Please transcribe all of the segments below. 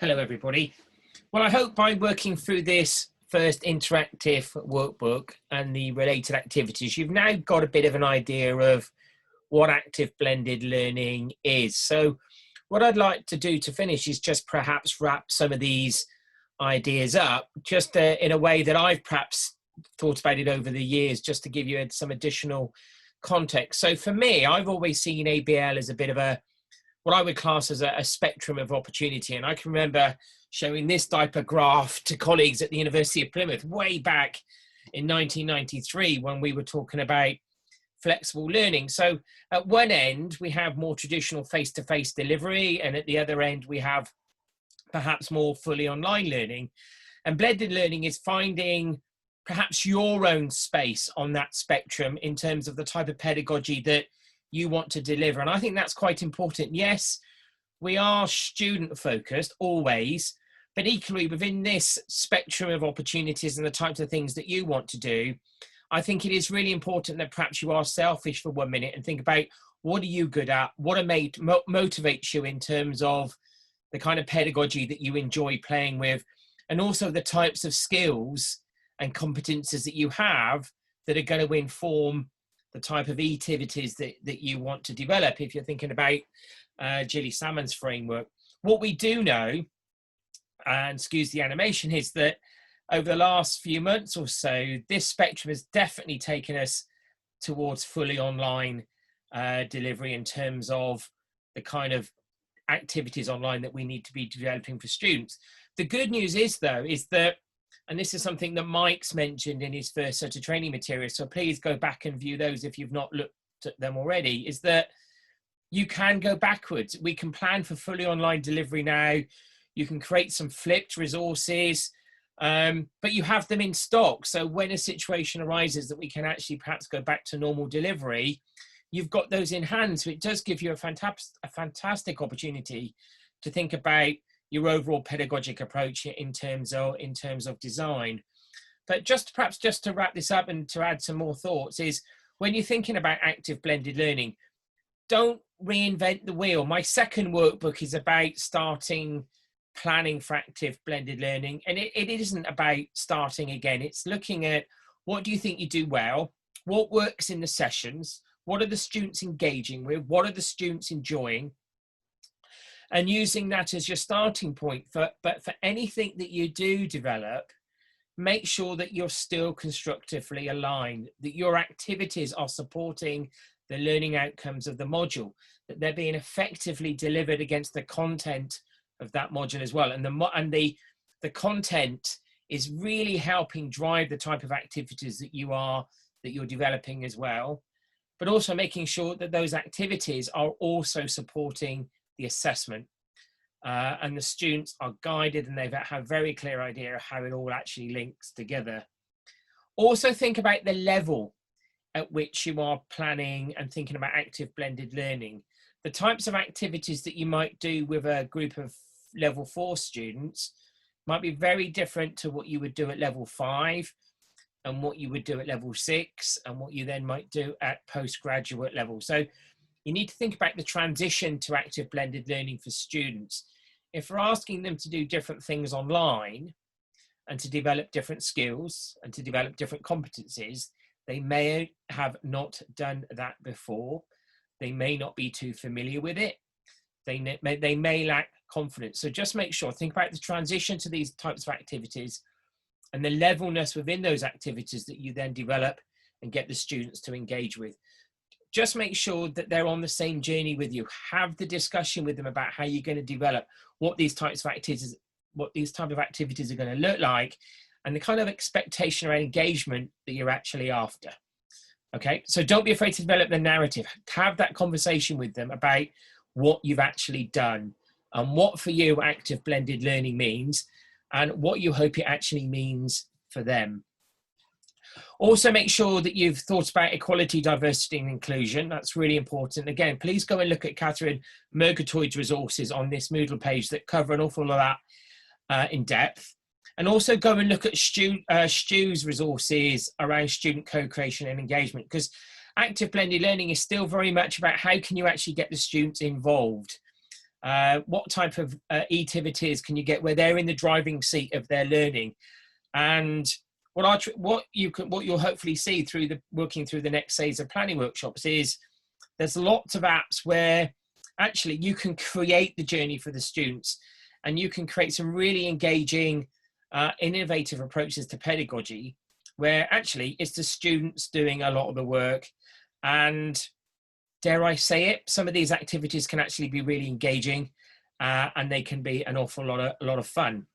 Hello, everybody. Well, I hope by working through this first interactive workbook and the related activities, you've now got a bit of an idea of what active blended learning is. So what I'd like to do to finish is just perhaps wrap some of these ideas up, just in a way that I've perhaps thought about it over the years, just to give you some additional context. So for me, I've always seen ABL as a bit of what I would class as a spectrum of opportunity. And I can remember showing this type of graph to colleagues at the University of Plymouth way back in 1993 when we were talking about flexible learning. So at one end, we have more traditional face-to-face delivery, and at the other end, we have perhaps more fully online learning. And blended learning is finding perhaps your own space on that spectrum in terms of the type of pedagogy that you want to deliver. And I think that's quite important. Yes, we are student focused always, but equally within this spectrum of opportunities and the types of things that you want to do, I think it is really important that perhaps you are selfish for 1 minute and think about what are you good at, what motivates you in terms of the kind of pedagogy that you enjoy playing with, and also the types of skills and competences that you have that are going to inform the type of activities that you want to develop if you're thinking about Gilly Salmon's framework. What we do know, and excuse the animation, is that over the last few months or so, this spectrum has definitely taken us towards fully online delivery in terms of the kind of activities online that we need to be developing for students. The good news is, though, is that, and this is something that Mike's mentioned in his first set of training materials, so please go back and view those if you've not looked at them already, is that you can go backwards. We can plan for fully online delivery now. You can create some flipped resources, but you have them in stock. So when a situation arises that we can actually perhaps go back to normal delivery, you've got those in hand. So it does give you a fantastic opportunity to think about your overall pedagogic approach in terms of design. But perhaps just to wrap this up and to add some more thoughts is, when you're thinking about active blended learning, don't reinvent the wheel. My second workbook is about starting planning for active blended learning, and it isn't about starting again. It's looking at what do you think you do well, what works in the sessions, what are the students engaging with, what are the students enjoying, and using that as your starting point. But for anything that you do develop, make sure that you're still constructively aligned, that your activities are supporting the learning outcomes of the module, that they're being effectively delivered against the content of that module as well. And the content is really helping drive the type of activities that you're developing as well, but also making sure that those activities are also supporting the assessment, and the students are guided and they have a very clear idea of how it all actually links together. Also think about the level at which you are planning and thinking about active blended learning. The types of activities that you might do with a group of level 4 students might be very different to what you would do at level 5 and what you would do at level 6 and what you then might do at postgraduate level. So you need to think about the transition to active blended learning for students. If we're asking them to do different things online and to develop different skills and to develop different competencies, they may have not done that before. They may not be too familiar with it. They may lack confidence. So just make sure, think about the transition to these types of activities and the levelness within those activities that you then develop and get the students to engage with. Just make sure that they're on the same journey with you. Have the discussion with them about how you're going to develop what these types of activities, are going to look like, and the kind of expectation or engagement that you're actually after. Okay, so don't be afraid to develop the narrative. Have that conversation with them about what you've actually done and what for you active blended learning means and what you hope it actually means for them. Also make sure that you've thought about equality, diversity and inclusion. That's really important. Again, please go and look at Catherine Murgatroyd's resources on this Moodle page that cover an awful lot of that in depth. And also go and look at Stu's resources around student co-creation and engagement, because active blended learning is still very much about how can you actually get the students involved. What type of activities can you get where they're in the driving seat of their learning? And what you'll hopefully see through working through the next phase of planning workshops is there's lots of apps where actually you can create the journey for the students, and you can create some really engaging, innovative approaches to pedagogy, where actually it's the students doing a lot of the work. And dare I say it, some of these activities can actually be really engaging, and they can be an awful lot of fun.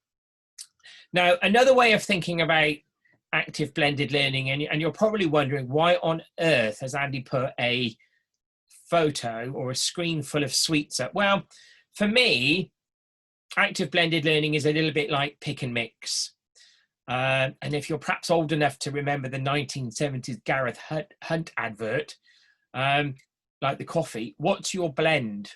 Now, another way of thinking about active blended learning, and you're probably wondering, why on earth has Andy put a photo or a screen full of sweets up? Well, for me, active blended learning is a little bit like pick and mix. And if you're perhaps old enough to remember the 1970s Gareth Hunt advert, like the coffee, what's your blend?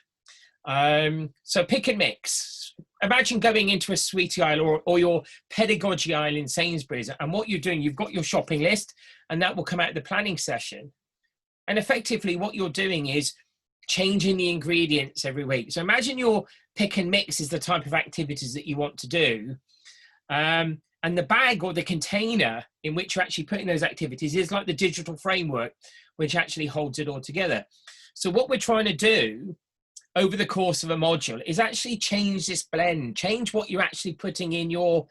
So pick and mix. Imagine going into a sweetie aisle or your pedagogy aisle in Sainsbury's, and what you're doing, you've got your shopping list, and that will come out of the planning session. And effectively what you're doing is changing the ingredients every week. So imagine your pick and mix is the type of activities that you want to do. And the bag or the container in which you're actually putting those activities is like the digital framework, which actually holds it all together. So what we're trying to do over the course of a module is actually change this blend, change what you're actually putting in your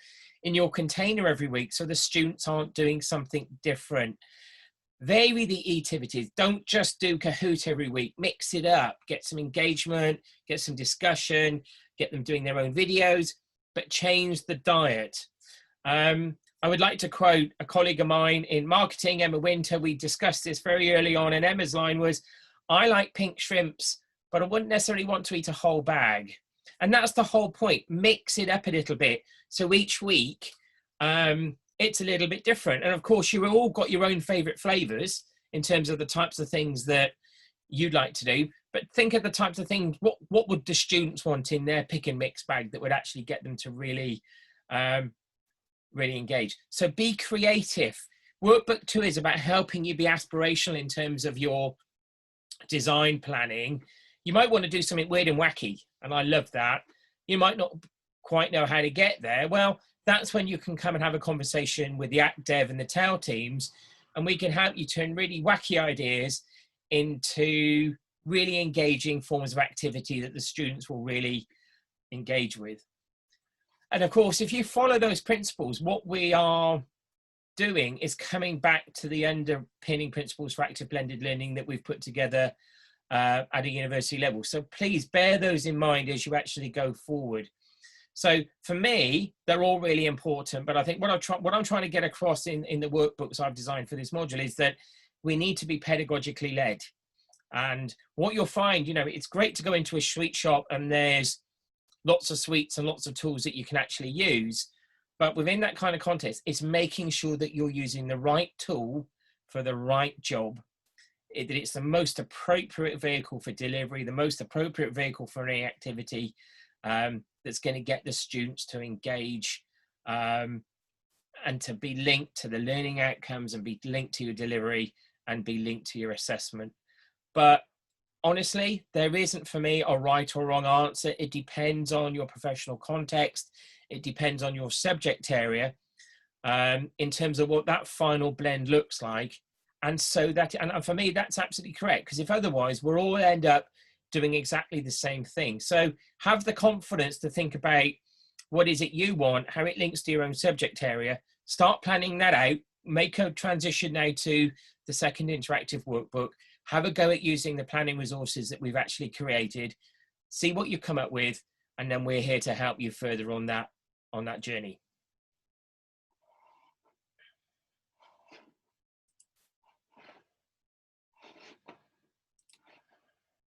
container every week, so the students aren't doing something different. Vary the activities. Don't just do Kahoot every week. Mix it up. Get some engagement, get some discussion, get them doing their own videos, but change the diet. I would like to quote a colleague of mine in marketing, Emma Winter. We discussed this very early on, and Emma's line was, I like pink shrimps, but I wouldn't necessarily want to eat a whole bag. And that's the whole point. Mix it up a little bit. So each week, it's a little bit different. And of course, you've all got your own favorite flavors in terms of the types of things that you'd like to do. But think of the types of things, what would the students want in their pick and mix bag that would actually get them to really, really engage? So be creative. Workbook 2 is about helping you be aspirational in terms of your design planning. You might want to do something weird and wacky, and I love that. You might not quite know how to get there. Well, that's when you can come and have a conversation with the Act Dev and the TAIL teams, and we can help you turn really wacky ideas into really engaging forms of activity that the students will really engage with. And of course, if you follow those principles, what we are doing is coming back to the underpinning principles for active blended learning that we've put together at a university level. So please bear those in mind as you actually go forward. So for me, they're all really important, but I think what I'm trying to get across in the workbooks I've designed for this module is that we need to be pedagogically led. And what you'll find, you know, it's great to go into a sweet shop and there's lots of sweets and lots of tools that you can actually use. But within that kind of context, it's making sure that you're using the right tool for the right job, that it's the most appropriate vehicle for delivery, the most appropriate vehicle for any activity that's going to get the students to engage and to be linked to the learning outcomes and be linked to your delivery and be linked to your assessment. But honestly, there isn't for me a right or wrong answer. It depends on your professional context. It depends on your subject area in terms of what that final blend looks like. And so that, and for me, that's absolutely correct, because if otherwise, we'll all end up doing exactly the same thing. So have the confidence to think about what is it you want, how it links to your own subject area, start planning that out, make a transition now to the second interactive workbook, have a go at using the planning resources that we've actually created, see what you come up with, and then we're here to help you further on that journey.